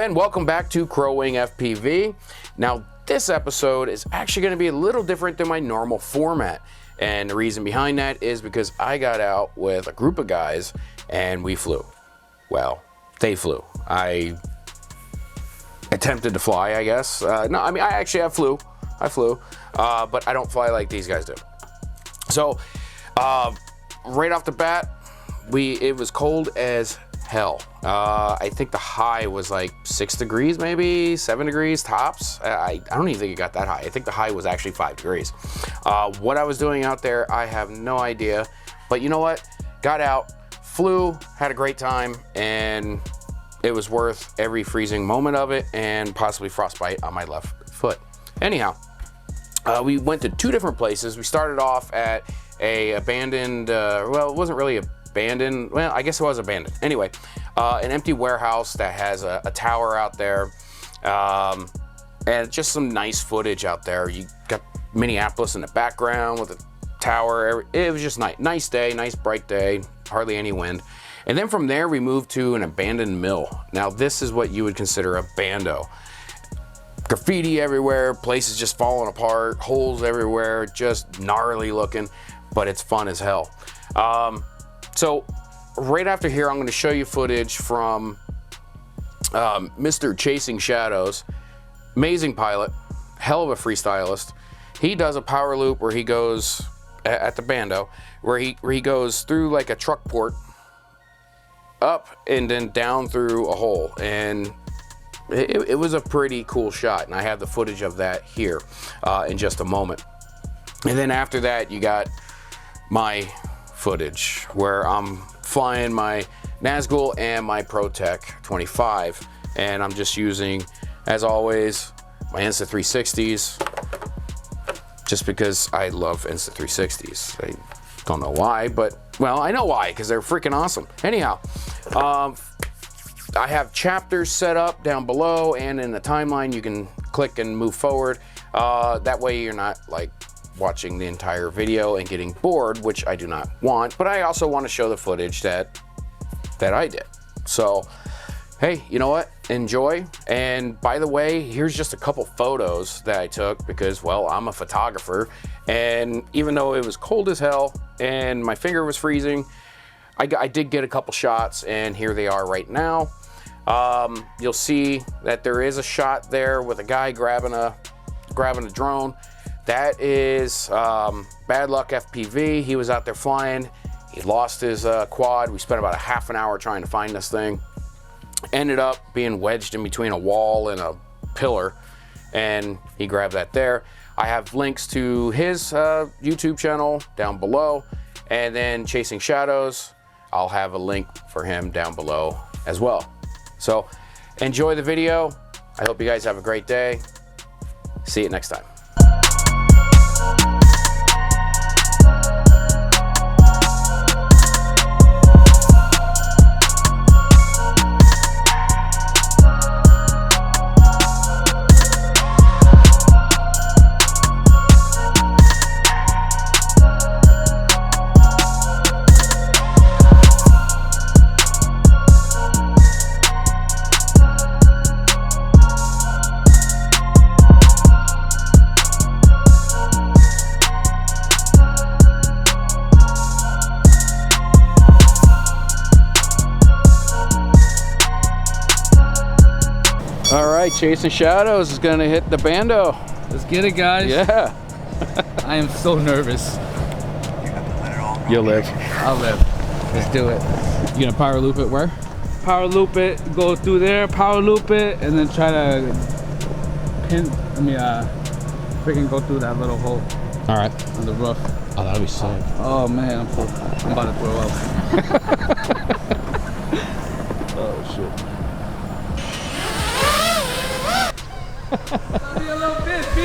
and welcome back to Crowing F.P.V. Now, this episode is actually going to be a little different than my normal format. And the reason behind that is because I got out with a group of guys and we flew. Well, they flew. I attempted to fly, I guess. No, I mean, I flew, but I don't fly like these guys do. So, right off the bat, it was cold as hell. I think the high was like 6 degrees, maybe 7 degrees tops. I don't even think it got that high. I think the high was actually 5 degrees. What I was doing out there, I have no idea. But you know what? Got out, flew, had a great time, and it was worth every freezing moment of it, and possibly frostbite on my left foot. Anyhow, we went to 2 different places. We started off at a abandoned, well, it wasn't really abandoned. Well, I guess it was abandoned. Anyway, an empty warehouse that has a tower out there, and just some nice footage out there. You got Minneapolis in the background with a tower. It was just nice. Nice day, nice bright day, hardly any wind. And then from there, we moved to an abandoned mill. Now, this is what you would consider a bando. Graffiti everywhere, places just falling apart, holes everywhere, just gnarly looking, but it's fun as hell. So right after here, I'm going to show you footage from Mr. ChasingShadows. Amazing pilot, hell of a freestylist. He does a power loop where he goes at the bando, where he goes through like a truck port, up and then down through a hole, and it was a pretty cool shot, and I have the footage of that here in just a moment. And then after that, you got my footage where I'm flying my Nazgul and my Protek 25, and I'm just using, as always, my Insta360s, just because I love Insta360s. I don't know why, but, well, I know why, because they're freaking awesome. Anyhow, I have chapters set up down below, and in the timeline you can click and move forward. That way you're not like watching the entire video and getting bored, which I do not want, but I also want to show the footage that I did. So, hey, you know what? Enjoy. And by the way, here's just a couple photos that I took because, well, I'm a photographer, and even though it was cold as hell and my finger was freezing, I did get a couple shots, and here they are right now. You'll see that there is a shot there with a guy grabbing a drone. That is Bad Luck F.P.V. He was out there flying. He lost his quad. We spent about a half an hour trying to find this thing. Ended up being wedged in between a wall and a pillar, and he grabbed that there. I have links to his YouTube channel down below, and then ChasingShadows, I'll have a link for him down below as well. So enjoy the video. I hope you guys have a great day. See you next time. All right, ChasingShadows is gonna hit the bando. Let's get it, guys. Yeah. I am so nervous. You'll live. I'll live. Let's do it. You gonna power loop it where? Power loop it, go through there, power loop it, and then try to freaking go through that little hole. All right. On the roof. Oh, that'll be sick. Oh man, I'm about to throw up. Oh shit. Be a little bit, B.